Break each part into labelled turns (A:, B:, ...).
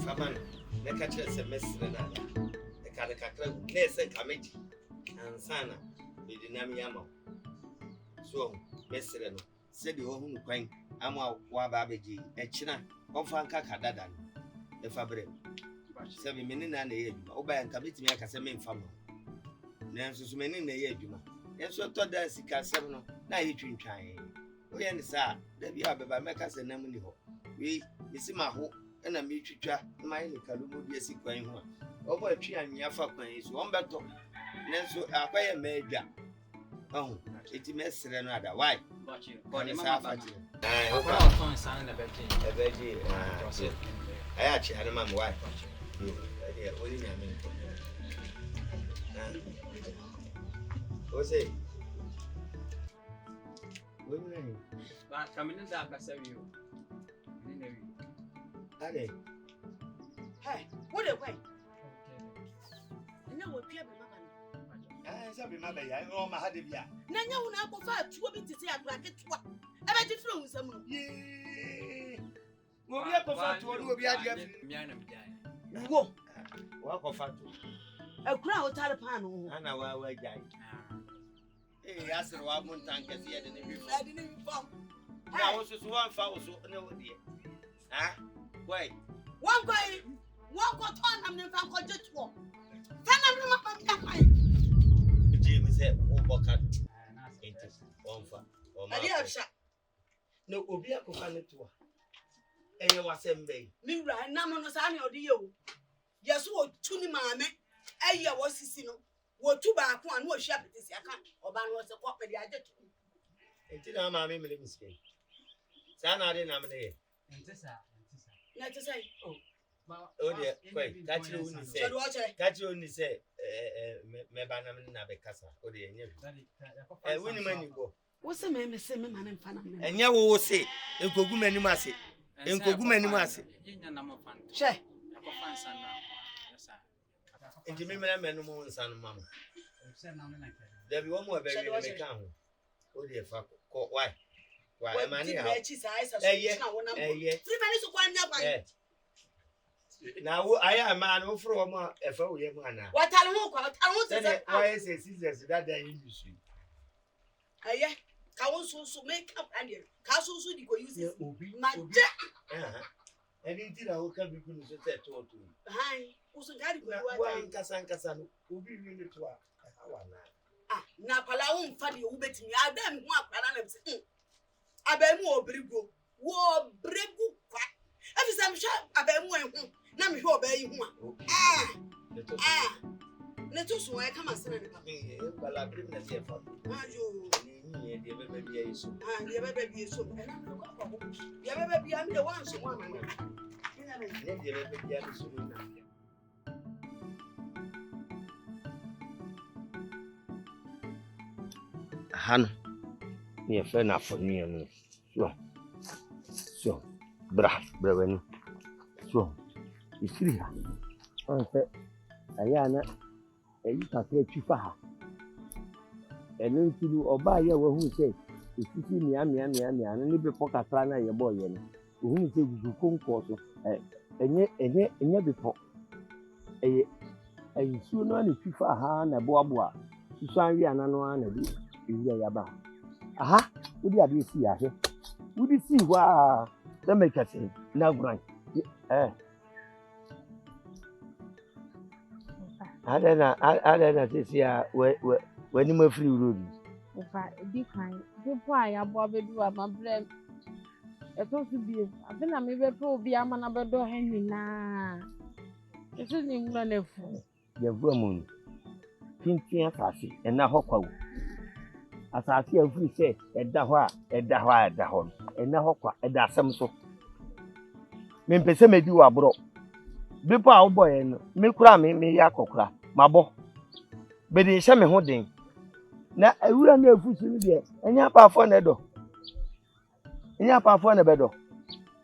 A: Faman, the catcher semester another. The Karakakra, Nessa Kamiti, and Sana, the Dinamiamo. So, Messerano, said the home quaint, Ama Wababaji, and China, Ofanka Kadadan, the Fabre. 7 minutes and a year, Oba and Kamiti make a semi family. Nancy's many in a year, Juma. And so thought that Sika 7, now you drink trying. We understand that you have a Macas and Namini. We see my hope and a mutual mind Kalumu be a sick one. Over a tree and Yafa is one battle. Nancy, I buy a major. Oh, it's a mess another. Why? But you, Bonnie, I hope I found a veggie. I actually had a man wife. What do you mean? What's it? What do you mean? Coming in that, I said you. Hey, what a way. And now we're here. I said, my baby, I know my head. Now, you will not prefer 2 bits to say I bracket what? I bet you through some. Yea, we'll be up to what will be at the Whoa, walk of a crowd Talapano, and our way guy. Hey, I said, 1 month tank as yet in the didn't fall. I was just 1 foul, so no dear. Ah, wait. One guy, walk on, I'm never going to walk. Jimmy said, walk out. No, Obia Kofan to her. And you was a bay. Mira, Namonos Annie or you. Yes, what 2 mamma, Aya was seen. What 2 back one was sharp this account, or ban was a pop with the other 2. Until our mammy made a mistake. Sana didn't nominate. Not to say, oh dear, wait, catch you only say, Mebanam Nabecasa, or the and when you go. What's the name of Simon and Fanam? And you will say, in Kogumani Massi, in Kogumani Massi. Che, and you remember no son, mamma. There be one more baby on the account. Oh dear, fuck, why? Why, man, eyes are 3 minutes of 1 year. Now I am man who from a foe young man. What I don't why is it scissors that the industry? Aye, Council make up and Castle should go use it. My dear, and indeed I will come because it's a total. Hi, who's a guy who Cassan Cassan will be really to ah, Napalaun funny who bet me. I don't want I bet more brigo, war brigo. Every time I bet more. Now me who obey you. Little so I come and say, well, I bring the dear for you. The baby is so. And the baby is so. The baby, I'm the one, so one. Han, near Fena for me. So, brass, brother. So. You see her. I said, Ayana, and you can say Chifa. And then to do or buy your who say, if you see me, and leave a pocket runner, your boy, who say you come course, and yet before. And soon only Chifa Han, a boa, Susani and Anna, you yaba. Aha, would you see her? Would you see why the maker say, now, Grant? I don't know, this year when you free road. If I be kind, good why I bobby do at my bread. It's supposed to be. I've been a maybe be a man about door hanging now. It's in England. The woman, Pinky and Sassy, and now Hopper. As I see every say, at the home, and now Hopper, and that's some so. Mempese me do a bro. Bipa our boy and me cry me yakokra, my boy. But they say me holding. Now I will know if you there, and your papa for the door. And your papa for the bed.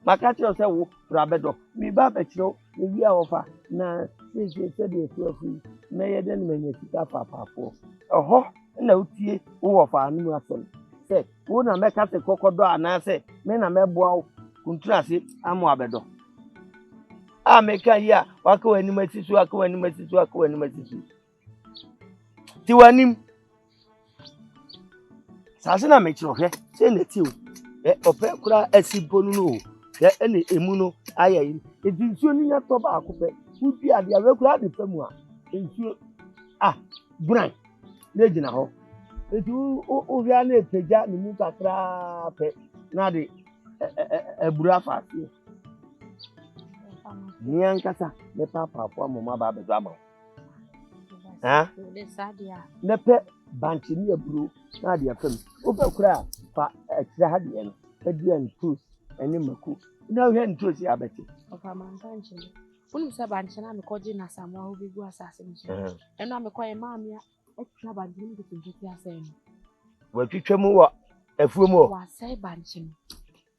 A: My cat yourself, Rabedo, me babetro, we are offer. Now, since you said you were free, may I then when you sit up papa for. Oh, no tea, who of our new son. Say, wouldn't make us a crocodile and I say, men are mebo, contrast it, I'm Wabedo. a meka ya waka wani masisu waka wani masisu waka wani masisu ti wanim sase na me kiro hwe se na ti o ope kura asipo no ya ene emu no ayayi edi nsuo ni ya to ba akope udi ade awe kura de famu a nsuo buran na gina ho eti o hwa na epeja ne mu kakra pe na de ebura fasi ni ankasa ne papa afọ amoma ba bedo ama ha ne pe banchi ni eburu na de afam o pe kura fa ekira ha de no edian toast ene maku na hwe ntoast ya beti
B: ofa man banchi unu se banchi na me koji na samwa obi gu asase nso eno me koye maamia ekira banchi ni bitinti asem
A: wa twitwam wo afuom wo
B: wa sai banchi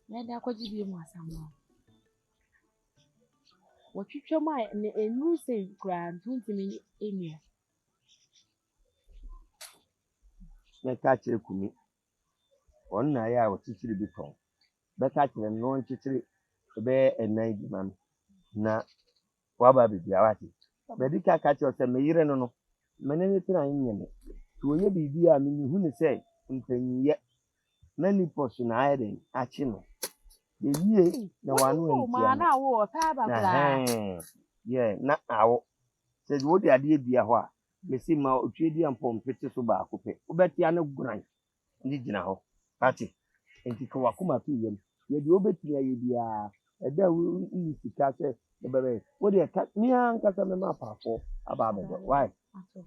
B: na de akoji bi mu asamwa wa twitwam a ne enu se kura ntuntimi enu
A: na ka kire kumi on na ya wo titiri bi ton be ka kire no ntitiri be enan di man na wa ba bi awati be di ka kire se me yire no menene tira nyeme to ye bibi a me hu ne se mpanyiye na ni posu na ayden achi no ye yie na wanu entia
B: ma na wo pa ba kula
A: ye na awo se wo di ade bia ho a mesi ma otwedi ampom pete so ba akope obetia ne guran ndi gina ho pati enti ko wakoma tu yem ye di obetria ye bia eda ni sika se bebe wo di ka ni an kasa me ma paafo aba be why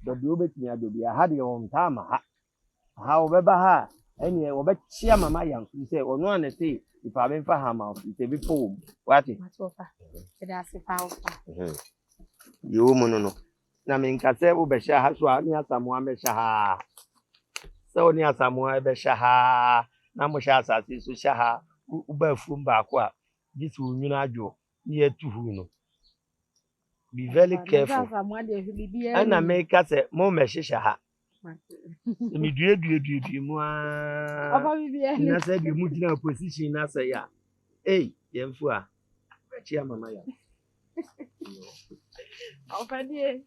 A: do di obetria do bia ha de on ta ma ha obeba ha eni obechia mama yan se onu an se ifa be fa ha ma se bi po wati
B: matofa eda se fa ofa
A: yo mo no na me nkase wo be sha ha so a ni asamu am sha ha so ni asamu be sha ha na mo sha asase so sha ha u ba fum ba ko a this will nyuna adwo ni etuhu no be very careful ana me kase mo me sha ha me due mu a
B: ofa bibia
A: na say de mu gina position na say ya yemfu a chia mama ya
B: ofa die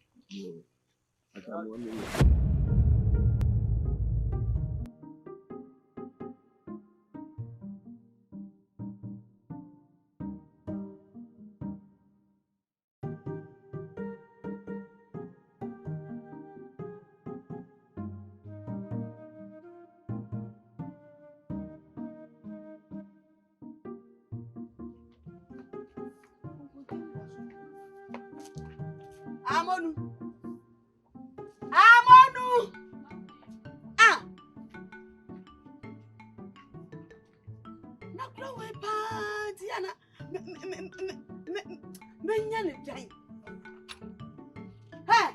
C: Amonu. Na klowe pa Diana. Me nyane dai. Hey!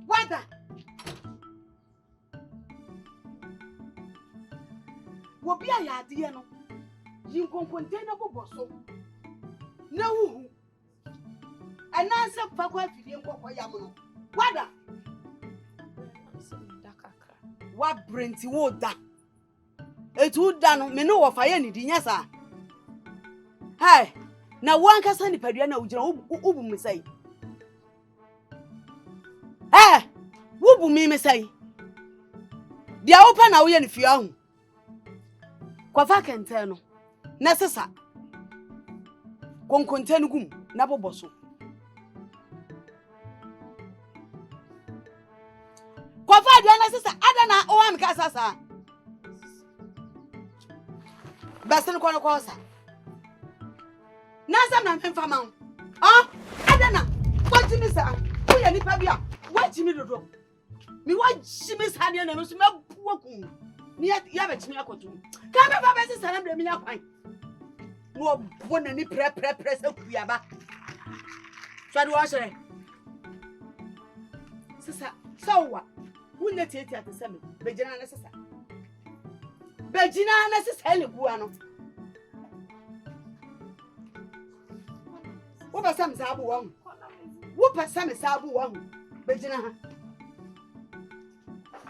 C: Wada. Wo bia ya ade no. Yin konkonte na ko boso. Na wuhu. Ananse fa kwa fidie nkokọ yam no. Wada. Wa brenti wo da. Etu da no me no wo fa ye ni di nya sa. Hey, na wan kasa ni padua na ugina ubu mi sai. Wubu mi sai. Dia opa na wo ye ni fia hu. Kwa fa kente no. Na sesa. Konkonte no gum na boboso. Kofiadu na sister adana o am ka sasa basen ko no ko sa na sam na mfa ma adana what mi sa wo ya nipa bia what mi dodo mi wa jimi sa ne na mi so mabuwa ku ni ya ba jimi akoto ka me fa ba sister na mi nya kwan no bo na ni pre sa kuya so do wa shere sister so wunne tieti ateseme bejina na sesa le guwa no wo ba sam sabu won wo pa sam sabu won bejina ha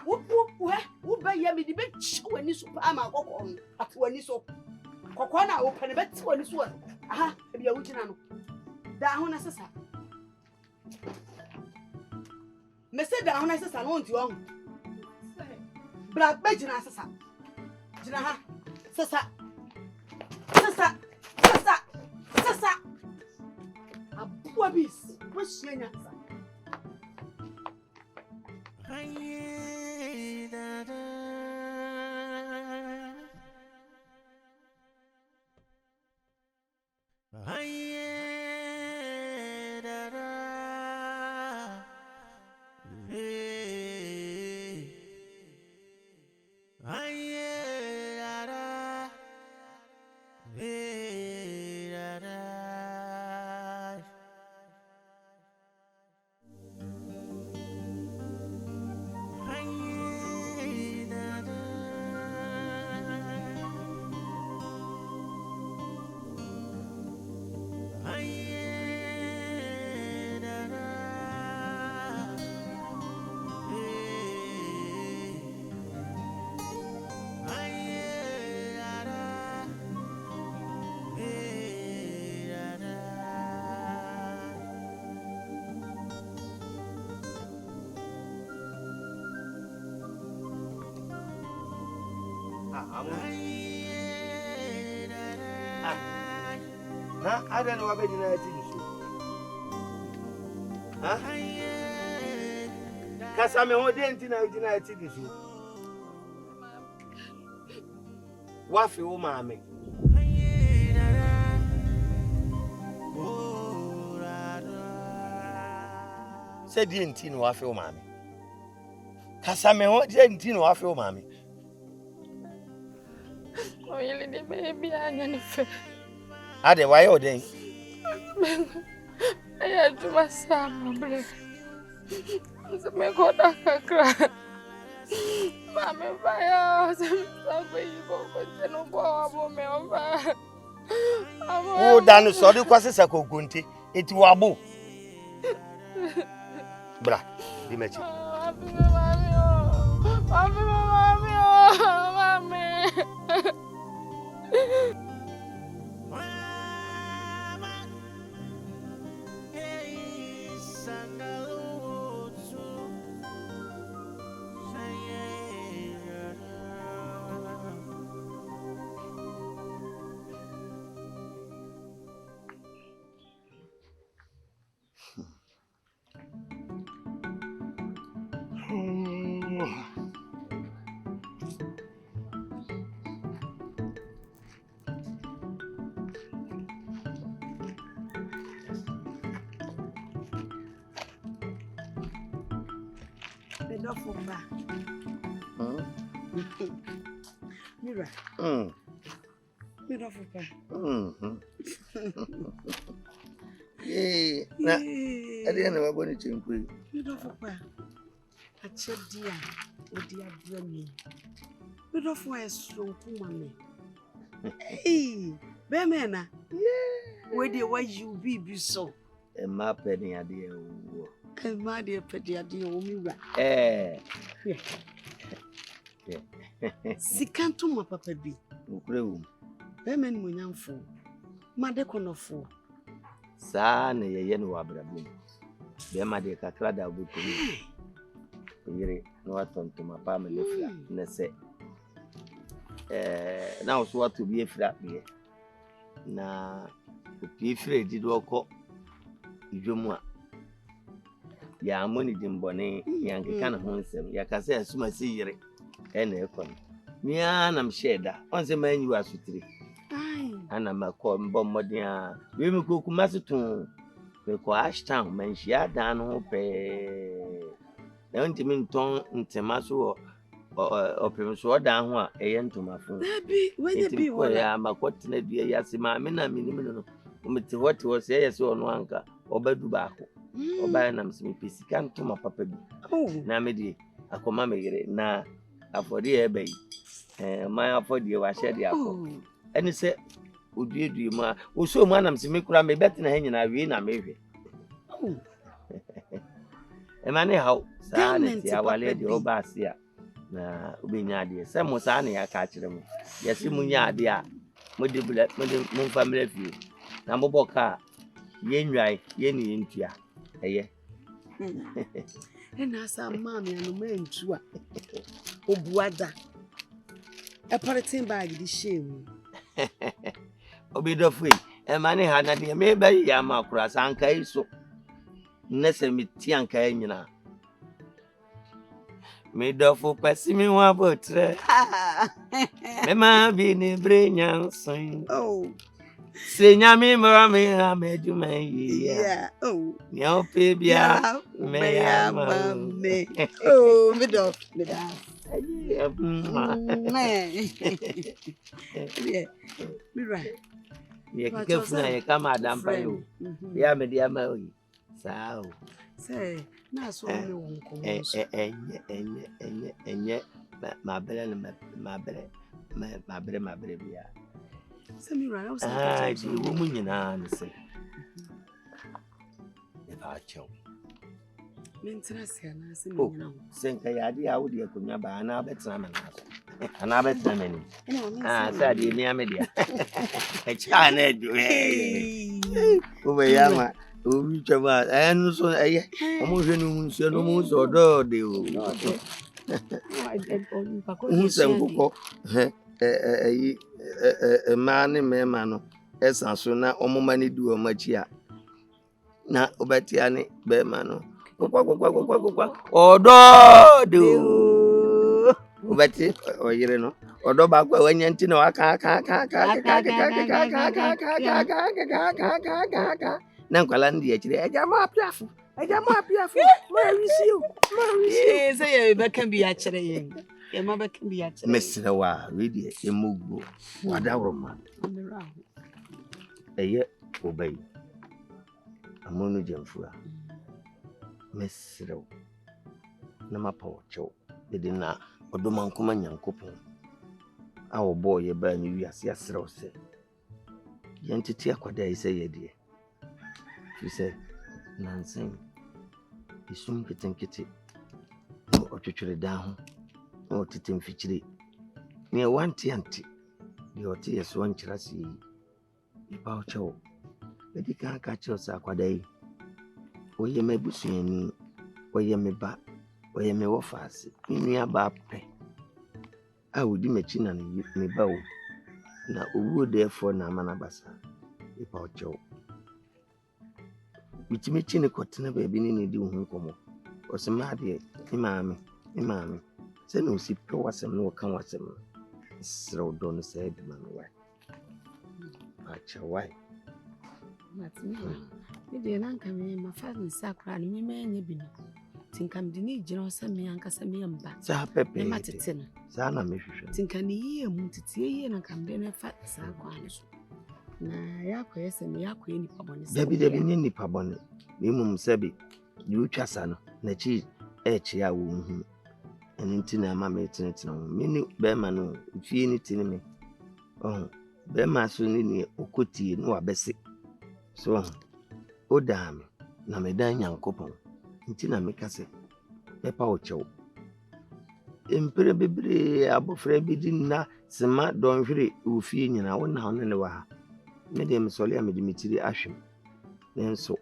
C: wo ba ya mi di be chiwani so pa ma kokko atwani so kokko na wo pa ne be tiwani so aha e bia wugina no down as a son. Mr. Down as a son, won't you? Black Belgian as a son. Jinaha, Sasa, Sasa, Sasa, Sasa. A boobis, what's your answer?
A: I don't know what Bediide is. Huh? Because I'm a dent in Bediide. What for you, mammy? Said the intino of your mammy. Because I'm a dentino of your mammy.
B: Oh, really, the baby, I'm
A: Ade why you then?
B: I had to my son, my so me go down cry. Mamma, fire, somebody go, but no more me over.
A: Oh, Dan, so the questions are gunti. It wabu. Bra, the match.
C: Mira. Mira for
A: Eh, na. Ade na waboni chinkwe.
C: Mira for a check dear. O dear Berma. Mira for a strong woman. Hey, Berma. Yeah. Where the way you be so.
A: E ma penny ade wo.
C: E ma de pedi ade o Mira. Sikanto ma papa bi.
A: Ukrewu.
C: Berma ni munyamfo. Ma de konofo.
A: Sa na ye no wabrabum. Berma de kakra da butu. Yire no watonto ma pa me lefra na se. Na so watu bi efra be. Na opi efra di do ko idwomu a ya amoni dimbone yankeka na ho nsem ya kase asuma se yire ena ekon mia na msheda onse manyi wasutire ana makọ mbọ mmọdị a we me koku masetun me ko ashtown manhia dan no pe na ntimi nton ntema so opem so dan ho a eye ntomafo
C: Baby, when you be
A: wala ya makọtena dua yase ma me na minim no umete what was yes ono anka obadu ba ko oba na msimi pesika ntoma papa bi na me di akoma megere na afọdị ebe yi my afọdị wa share akọ eni se odue ma o so mu anam se me kura me bet na hanyina wi na mehwe e ma ne haw sa na ti awale di oba asia na obenya ade se mo sa na ya ka kire mu yesi mu nya ade a mo de bula mo de mo family fi na mo boka yenwai yeni ntua eye
C: na sa mama ya no mantua obuada e politin bag di shame
A: obidofui e mane ha na de me ba ya makura sanka iso nese miti anka nyina me dofu pasimi wa botre me ma bi ni brenya son Senya mi mara mi ha meduma
C: yeah
A: ni ope bia me ya
C: me me do man me right
A: ye kefuna ye kama adampa yo ya me dia ma oyi sao
C: say na so me wonko
A: enye ma bere bia
C: Semi right, I was
A: like, woman, you know, say, if I choke.
C: Maintenance,
A: Sink a idea, I would be a kunya by an abbot salmon. An abbot salmon. Said you near media. A China, over Yama, who reach about, and so a motion, no moons or door, a man in Memano, as soon as Omomani do a machia. Na Obatiani, Berma, or do Obati, or you know, or do back when you know, Nankalandia, I jam up, Mauricio,
C: say that can be actually. Your mother can be actually.
A: Mr. Wa, read a mugu, Wadaroma. A year obey. A monogen fura. Miss Row. Namapo, Joe. They did not, or do man come and coupon. Our boy, a burn you, yes, Rose. Yentity aqua say, ye dear. She said, Nancy, you soon getting kitty. Or to down. Or to Tim Fitchery. Near one tianti, the Otias one chassis. You pouch out. But you can't catch us aqua day. Where you may bush any, where you may bat, where you may offer us, in your bab pay. I would imagine and you may bow. Now, would therefore Namanabasa, you pouch out. Which me chin cotton baby in the doom come. Or some idea, Imam. Say no, see, was some no come was some. So don't say, man, why? Patch away. Me dey nan ka me ma fa me sakra ni me anya bi no tinkam di ni gina o se me anka se me mba sa pepe ma tete no sa na me hwehwe tinka ni yie mu tete yie na kam de na fa sa kwa no so na yakọ se me yakọ ni pabone se David ni ni pabone ni mum se bi ni utwasa no na chi echi a wo hu eni ntina ma me tinetino me ni Berma no fie ni tini me Berma so ni okotie no abese so Odame na medan Yankopon nti na meka se pepa ochew empere bebre abofra bi di na sema donhwere ofie nyina wona ho ne wa ha me de me sole amedi mitiri ahwem nenso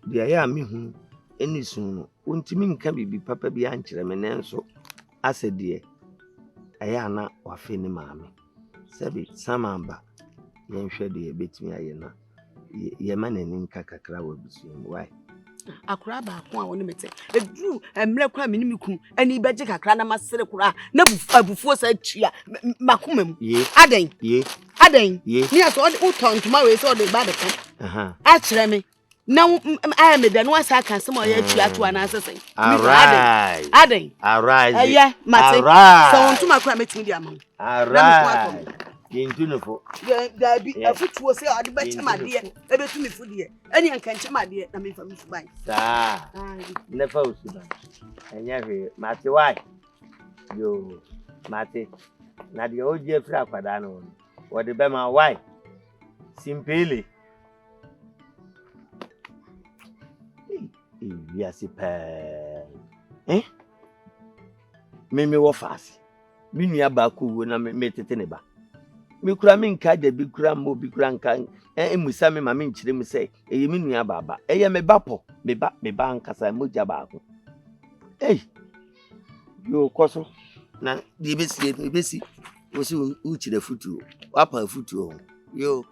A: dia ya me hu eni sun no ontimi nka bibi papa bi ankyere me nenso asede aya na wafe ni maame sebi samamba yenhwe de betimi aye na ye mane ninka kakra wa bisuum why akura ba ko a woni mete edru emre kwa menimi ku ani beje kakra na masere kura na abufuo sa tua makomam adan ni aso utontuma we so de ba de kan a kire me na I me de no asa kan se mo ya tua to na asese adan eye mate so ntuma kura metimi di amam Yintunufo. Dabi afutuo se ade bechemade ebetumi fudie. Eni anka nchemade na me fami fuban. Sa. Nefa usuban. Enya hwe mate why? Yo mate. Na de oje fra kwada no. Wo de Berma why? Simply. We are super. Me wo fast. Mi nua ba ku wo na me tete ne ba. Me kura me nka da bi kura mo bi kura nka emusa me ma me nkyire me say eye me nua baba eye me bapo me ba nkasa moja ba ko yo koso na di besi wo si u kyire futu wapa futu yo